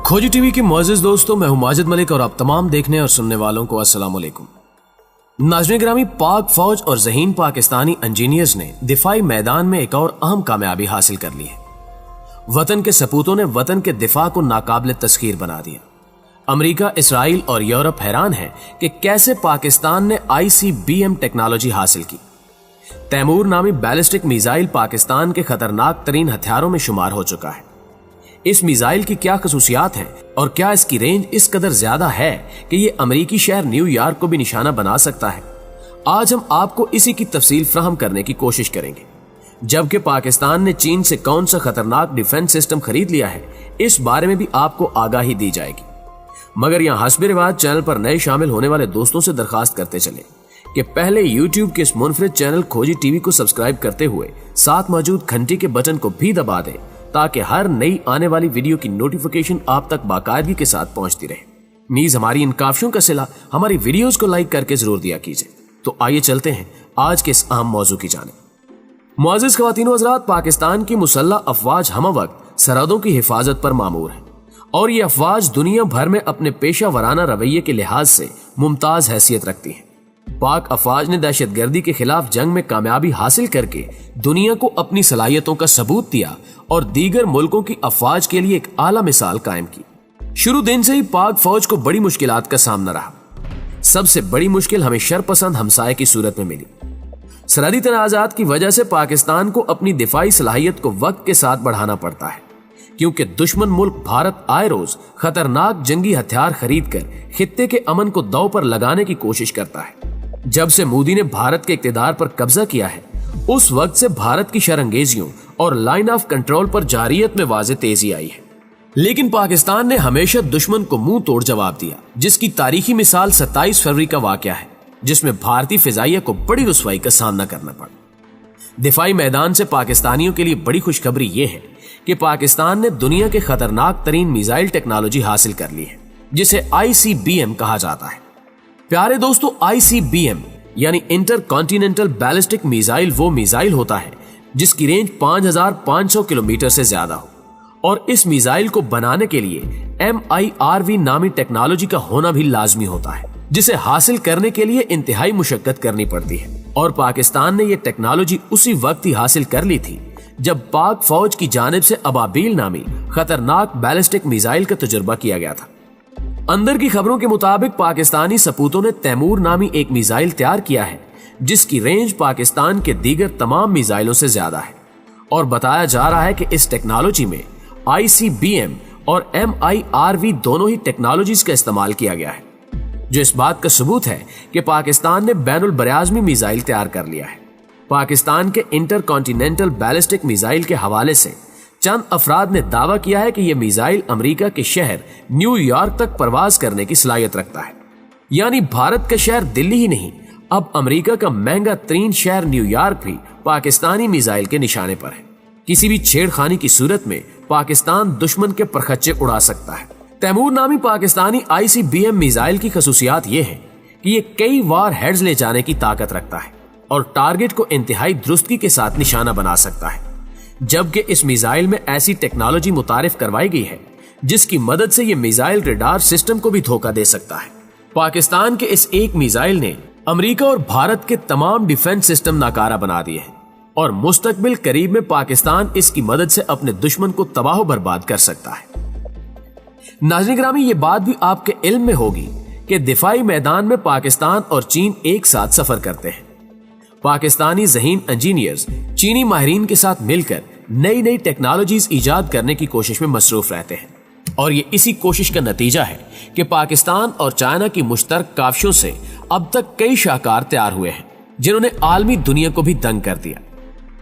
खोजी टीवी के मुअज़्ज़िज़ दोस्तों, मैं हूं माजिद मलिक और आप तमाम देखने और सुनने वालों को अस्सलाम वालेकुम। नाज़रीन गिरामी, पाक फौज और ज़हीन पाकिस्तानी इंजीनियर्स ने दिफाई मैदान में एक और अहम कामयाबी हासिल कर ली है। वतन के सपूतों ने वतन के दिफा को नाकाबिल तस्खीर बना दिया। अमेरिका, इसराइल और यूरोप हैरान है कि कैसे पाकिस्तान ने ICBM टेक्नोलॉजी हासिल की। तैमूर नामी बैलिस्टिक मिसाइल पाकिस्तान के खतरनाक तरीन हथियारों में शुमार हो चुका है। इस मिसाइल की क्या खसूसियात हैं और क्या इसकी रेंज इस कदर ज्यादा है कि ये अमेरिकी शहर न्यूयॉर्क को भी निशाना बना सकता है। आज हम आपको इसी की तफसील फ्राहम करने की कोशिश करेंगे। जबकि पाकिस्तान ने चीन से कौन सा खतरनाक डिफेंस सिस्टम खरीद लिया है, इस बारे में भी आपको आगाही दी जाएगी। मगर यहाँ हस्बे रिवाज चैनल पर नए शामिल होने वाले दोस्तों से दरखास्त करते चले कि पहले यूट्यूब के इस मुनफरिद चैनल खोजी टीवी को सब्सक्राइब करते हुए साथ मौजूद घंटी के बटन को भी दबा दें, ताकि हर नई आने वाली वीडियो की नोटिफिकेशन आप तक बाकायदगी के साथ पहुंचती रहे। नीज हमारी इन काफियों का सिला हमारी वीडियोस को लाइक करके जरूर दिया कीजिए। तो आइए चलते हैं आज के इस अहम मौजू की जानिब। मुअज़्ज़िज़ ख्वातीन व हज़रात, पाकिस्तान की मुसल्लह अफवाज हम वक्त सरहदों की हिफाजत पर मामूर है और ये अफवाज दुनिया भर में अपने पेशा वराना रवैये के लिहाज से मुमताज हैसियत रखती है। पाक अफवाज ने दहशतगर्दी के खिलाफ जंग में कामयाबी हासिल करके दुनिया को अपनी सलाहियतों का सबूत दिया और दीगर मुल्कों की अफवाज के लिए एक आला मिसाल कायम की। शुरू दिन से ही पाक फौज को बड़ी मुश्किलात का सामना रहा। सबसे बड़ी मुश्किल हमें शरपसंद हमसाये की सूरत में मिली। सरहदी तनाज़ात की वजह से पाकिस्तान को अपनी दिफाई सलाहियत को वक्त के साथ बढ़ाना पड़ता है, क्योंकि दुश्मन मुल्क भारत आए रोज खतरनाक जंगी हथियार खरीद कर खित्ते के अमन को दांव पर लगाने की कोशिश करता है। जब से मोदी ने भारत के इक्तिदार पर कब्जा किया है, उस वक्त से भारत की शरंगेजियों और लाइन ऑफ कंट्रोल पर जारियत में वाज़े तेजी आई है। लेकिन पाकिस्तान ने हमेशा दुश्मन को मुंह तोड़ जवाब दिया, जिसकी तारीखी मिसाल 27 फरवरी का वाकया है, जिसमें भारतीय फिजाइया को बड़ी रुसवाई का सामना करना पड़ा। दिफाई मैदान से पाकिस्तानियों के लिए बड़ी खुशखबरी यह है कि पाकिस्तान ने दुनिया के खतरनाक तरीन मिसाइल टेक्नोलॉजी हासिल कर ली है, जिसे ICBM कहा जाता है। प्यारे दोस्तों, ICBM यानी इंटर कॉन्टिनेंटल बैलिस्टिक मिसाइल वो मिसाइल होता है जिसकी रेंज 5500 किलोमीटर से ज्यादा हो, और इस मिसाइल को बनाने के लिए MIRV नामी टेक्नोलॉजी का होना भी लाजमी होता है, जिसे हासिल करने के लिए इंतहाई मुशक्कत करनी पड़ती है। और पाकिस्तान ने यह टेक्नोलॉजी उसी वक्त ही हासिल कर ली थी जब पाक फौज की जानिब से अबाबील नामी खतरनाक बैलिस्टिक मिसाइल का तजुर्बा किया गया था। अंदर की खबरों के मुताबिक पाकिस्तानी सपूतों ने तैमूर नामी एक मिसाइल तैयार किया है जिसकी रेंज पाकिस्तान के दीगर तमाम मिसाइलों से ज्यादा है, और बताया जा रहा है कि इस टेक्नोलॉजी में ICBM और MIRV दोनों ही टेक्नोलॉजीज का इस्तेमाल किया गया है, जो इस बात का सबूत है कि पाकिस्तान ने बैनुल बराज़मी मिसाइल तैयार कर लिया है। पाकिस्तान के इंटर कॉन्टिनेंटल बैलिस्टिक मिसाइल के हवाले से चंद अफराद ने दावा किया है कि यह मिसाइल अमेरिका के शहर न्यूयॉर्क तक परवाज करने की सलाहियत रखता है। यानी भारत का शहर दिल्ली ही नहीं, अब अमेरिका का महंगा तरीन शहर न्यूयॉर्क भी पाकिस्तानी मिसाइल के निशाने पर है। किसी भी छेड़खानी की सूरत में पाकिस्तान दुश्मन के परखच्चे उड़ा सकता है। तैमूर नामी पाकिस्तानी ICBM मिसाइल की खसूसियात यह है कि यह कई वार हेड्स ले जाने की ताकत रखता है और टारगेट को इंतहाई दुरुस्ती के साथ निशाना बना सकता है। जबकि इस मिसाइल में ऐसी टेक्नोलॉजी मुतारिफ करवाई गई है जिसकी मदद से यह मिसाइल रडार सिस्टम को भी धोखा दे सकता है। पाकिस्तान के इस एक मिसाइल ने अमेरिका और भारत के तमाम डिफेंस सिस्टम नाकारा बना दिए हैं, और मुस्तकबिल करीब में पाकिस्तान इसकी मदद से अपने दुश्मन को तबाह बर्बाद कर सकता है। नाज़रीन गिरामी, ये बात भी आपके इल्म में होगी कि दिफाई मैदान में पाकिस्तान और चीन एक साथ सफर करते हैं। पाकिस्तानी ज़हीन इंजीनियर्स चीनी माहिरीन के साथ मिलकर नई नई टेक्नोलॉजीज ईजाद करने की कोशिश में मसरूफ रहते हैं, और ये इसी कोशिश का नतीजा है कि पाकिस्तान और चाइना की मुश्तरक काविशों से अब तक कई शाहकार तैयार हुए हैं जिन्होंने आलमी दुनिया को भी दंग कर दिया।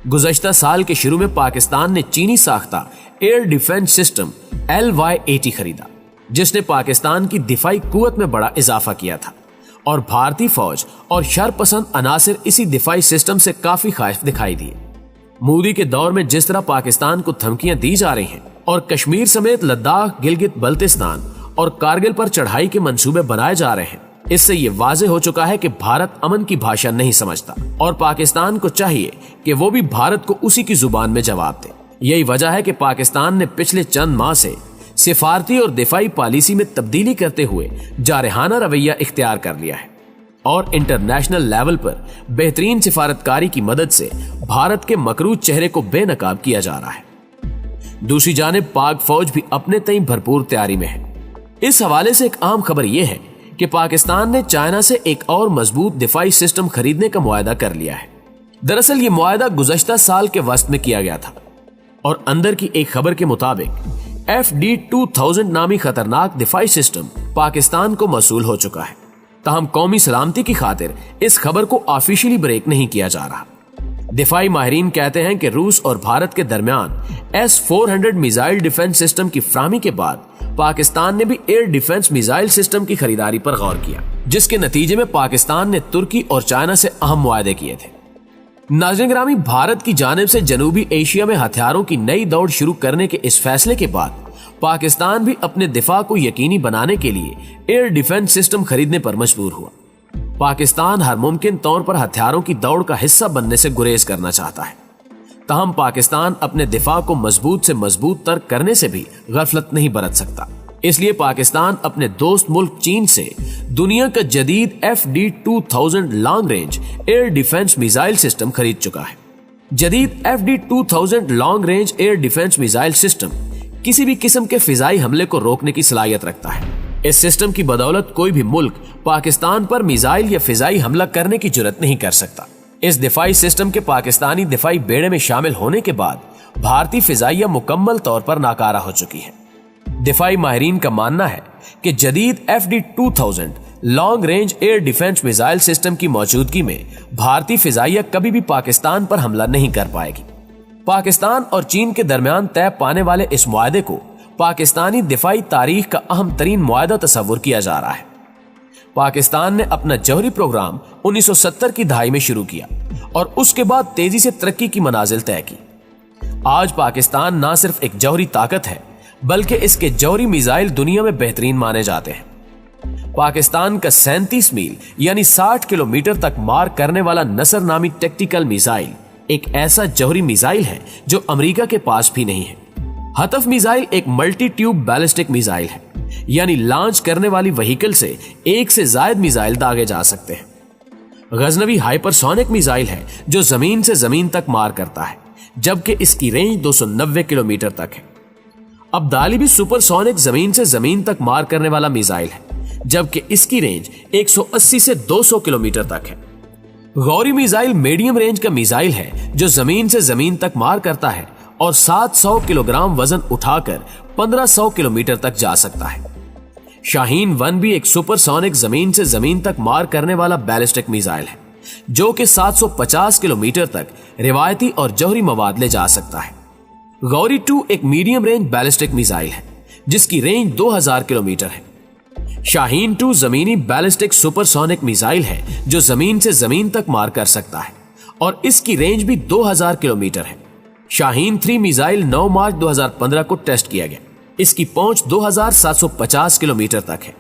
गुज़श्ता साल के शुरू में पाकिस्तान ने चीनी साख्ता एयर डिफेंस सिस्टम LY-80 खरीदा, जिसने पाकिस्तान की दिफाई कुव्वत में बड़ा इजाफा किया था, और भारतीय फौज और शरपसंद अनासिर इसी दिफाई सिस्टम से काफी खौफ दिखाई दिए। मोदी के दौर में जिस तरह पाकिस्तान को धमकियां दी जा रही हैं और कश्मीर समेत लद्दाख, गिलगित बल्तिस्तान और कारगिल पर चढ़ाई के मंसूबे बनाए जा रहे हैं, इससे ये वाजे हो चुका है कि भारत अमन की भाषा नहीं समझता और पाकिस्तान को चाहिए कि वो भी भारत को उसी की जुबान में जवाब दे। यही वजह है कि पाकिस्तान ने पिछले चंद माह से सिफारती और दिफाई पॉलिसी में तब्दीली करते हुए जारहाना रवैया इख्तियार कर लिया है और इंटरनेशनल लेवल पर बेहतरीन सिफारतकारी की मदद से भारत के मकरूज चेहरे को बेनकाब किया जा रहा है। दूसरी जानिब पाक फौज भी अपने तय भरपूर तैयारी में है। इस हवाले से एक अहम खबर यह है कि पाकिस्तान ने चाइना से एक और मजबूत दिफाई सिस्टम खरीदने का मुआहदा कर लिया है। दरअसल ये मुआहदा गुज़श्ता साल के वस्त में किया गया था और अंदर की एक खबर के मुताबिक FD-2000 नामी खतरनाक दिफाई सिस्टम पाकिस्तान को मौसूल हो चुका है। ताहम कौमी सलामती की खातिर इस खबर को ऑफिशियली ब्रेक नहीं किया जा रहा। दिफाई माहिरीन कहते हैं कि रूस और भारत के दरमियान S-400 मिसाइल डिफेंस सिस्टम की फ्राहमी के बाद पाकिस्तान ने भी एयर डिफेंस मिसाइल सिस्टम की खरीदारी पर गौर किया, जिसके नतीजे में पाकिस्तान ने तुर्की और चाइना से अहम मुआहदे किए थे। नाज़रीन गिरामी, भारत की जानिब से जनूबी एशिया में हथियारों की नई दौड़ शुरू करने के इस फैसले के बाद पाकिस्तान भी अपने दिफा को यकीनी बनाने के लिए एयर डिफेंस सिस्टम खरीदने पर मजबूर हुआ। पाकिस्तान हर मुमकिन तौर पर हथियारों की दौड़ का हिस्सा बनने से गुरेज करना चाहता है। ताहम पाकिस्तान अपने दिफा को मजबूत से मजबूत तर करने से भी गफलत नहीं बरत सकता। इसलिए पाकिस्तान अपने दोस्त मुल्क चीन से दुनिया का जदीद FD-2000 long range air defence missile system खरीद चुका है। जदीद FD-2000 long range air defence missile system किसी भी किस्म के फिजाई हमले को रोकने की सलाहियत रखता है। इस सिस्टम की बदौलत कोई भी मुल्क पाकिस्तान पर मिसाइल या फिजाई हमला करने की जुर्रत नहीं कर सकता। इस दिफाई सिस्टम के पाकिस्तानी दिफाई बेड़े में शामिल होने के बाद भारतीय फिजाइया मुकम्मल तौर पर नाकारा हो चुकी है। दिफाई माहिरीन का मानना है कि जदीद FD-2000 long range air defence missile system की मौजूदगी में भारतीय फिजाइया कभी भी पाकिस्तान पर हमला नहीं कर पाएगी। पाकिस्तान और चीन के दरमियान तय पाने वाले इस मुआहदे को पाकिस्तानी दिफाई तारीख का अहम तरीन मुआहदा तस्वुर किया जा रहा है। पाकिस्तान ने अपना जौहरी प्रोग्राम 1970 की दहाई में शुरू किया और उसके बाद तेजी से तरक्की की मनाजिल तय की। आज पाकिस्तान न सिर्फ एक जौहरी ताकत है बल्कि इसके जौहरी मिसाइल दुनिया में बेहतरीन माने जाते हैं। पाकिस्तान का 37 मील यानी 60 किलोमीटर तक मार करने वाला नसर नामी टैक्टिकल मिसाइल एक ऐसा जौहरी मिसाइल है जो अमेरिका के पास भी नहीं है। हतफ मिसाइल एक मल्टी ट्यूब बैलिस्टिक मिसाइल है, यानी लॉन्च करने वाली व्हीकल से एक से ज्यादा मिसाइल दागे जा सकते हैं। गजनवी हाइपरसोनिक मिसाइल है जो जमीन से जमीन तक मार करता है, जबकि इसकी रेंज 290 किलोमीटर तक है। अब्दाली भी सुपरसोनिक जमीन से जमीन तक मार करने वाला मिसाइल है, जबकि इसकी रेंज 180 से 200 किलोमीटर तक है। गौरी मिसाइल मीडियम रेंज का मिसाइल है जो जमीन से जमीन तक मार करता है और 700 किलोग्राम वजन उठाकर 1500 किलोमीटर तक जा सकता है। शाहीन 1 भी एक सुपरसोनिक जमीन से जमीन तक मार करने वाला बैलिस्टिक मिसाइल है जो कि 750 किलोमीटर तक रिवायती और जौहरी मवाद ले जा सकता है। गौरी 2 एक मीडियम रेंज बैलिस्टिक मिसाइल है जिसकी रेंज 2000 किलोमीटर है। शाहीन 2 जमीनी बैलिस्टिक सुपरसोनिक मिसाइल है जो जमीन से जमीन तक मार कर सकता है और इसकी रेंज भी 2000 किलोमीटर है। शाहीन 3 मिसाइल 9 मार्च 2015 को टेस्ट किया गया। इसकी पहुंच 2750 किलोमीटर तक है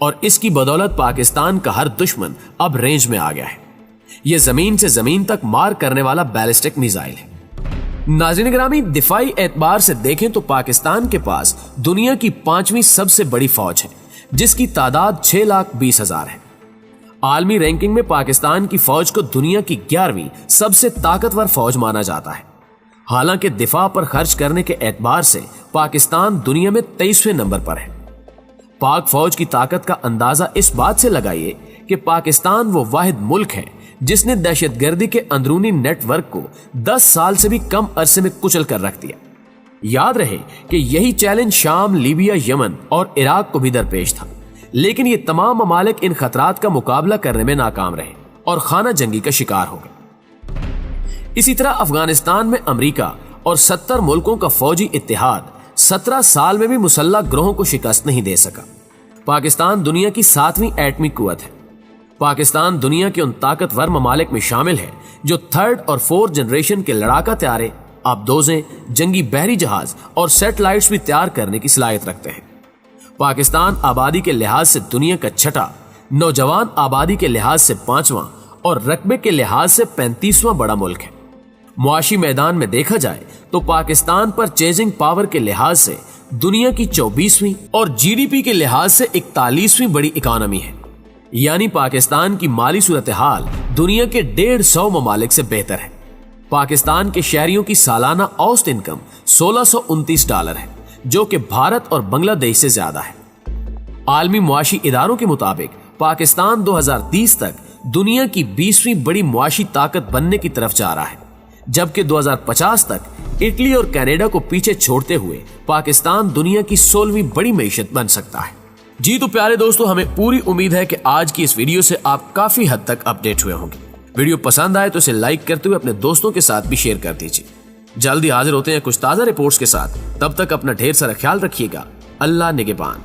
और इसकी बदौलत पाकिस्तान का हर दुश्मन अब रेंज में आ गया है। यह जमीन से जमीन तक मार करने वाला बैलिस्टिक मिसाइल है। नाज़रीन गिरामी, दिफाई एतबार से देखें तो पाकिस्तान के पास दुनिया की 5वीं सबसे बड़ी फौज है जिसकी तादाद 6,20,000 है। आलमी रैंकिंग में पाकिस्तान की फौज को दुनिया की 11वीं सबसे ताकतवर फौज माना जाता है। हालांकि दिफा पर खर्च करने के एतबार से पाकिस्तान दुनिया में 23वें नंबर पर है। पाक फौज की ताकत का अंदाजा इस बात से लगाइए कि पाकिस्तान वो वाहिद मुल्क है जिसने दहशतगर्दी के अंदरूनी नेटवर्क को 10 साल से भी कम अरसे में कुचल कर रख दिया। याद रहे कि यही चैलेंज शाम, लीबिया, यमन और इराक को भी दरपेश था, लेकिन ये तमाम ममालिक इन खतरात का मुकाबला करने में नाकाम रहे और खाना जंगी का शिकार हो गए। इसी तरह अफगानिस्तान में अमेरिका और 70 मुल्कों का फौजी इत्तेहाद 17 साल में भी मुसल्लह ग्रोहों को शिकस्त नहीं दे सका। पाकिस्तान दुनिया की 7वीं एटमी कुव्वत है। पाकिस्तान दुनिया के उन ताकतवर ममालिक में शामिल है जो 3rd और 4th जनरेशन के लड़ाका तैयारे, आबदोजें, जंगी बहरी जहाज और सैटेलाइट्स भी तैयार करने की सलाहियत रखते हैं। पाकिस्तान आबादी के लिहाज से दुनिया का 6ठा, नौजवान आबादी के लिहाज से 5वां और रकबे के लिहाज से 35वां बड़ा मुल्क है। मुआशी मैदान में देखा जाए तो पाकिस्तान पर चेजिंग पावर के लिहाज से दुनिया की 24वीं और जीडीपी के लिहाज से 41वीं बड़ी इकोनॉमी है। यानी पाकिस्तान की माली सूरत हाल दुनिया के 150 ममालिक से बेहतर है। पाकिस्तान के शहरियों की सालाना औसत इनकम $1629 है, जो कि भारत और बांग्लादेश से ज्यादा है। आलमी मुआशी इदारों के मुताबिक पाकिस्तान 2030 तक दुनिया की 20वीं बड़ी मुआशी ताकत बनने की तरफ जा रहा है, जबकि 2050 तक इटली और कनाडा को पीछे छोड़ते हुए पाकिस्तान दुनिया की 16वीं बड़ी मईशत बन सकता है। जी तो प्यारे दोस्तों, हमें पूरी उम्मीद है कि आज की इस वीडियो से आप काफी हद तक अपडेट हुए होंगे। वीडियो पसंद आए तो इसे लाइक करते हुए अपने दोस्तों के साथ भी शेयर कर दीजिए। जल्दी हाजिर होते हैं कुछ ताजा रिपोर्ट्स के साथ। तब तक अपना ढेर सारा ख्याल रखिएगा। अल्लाह निगहबान।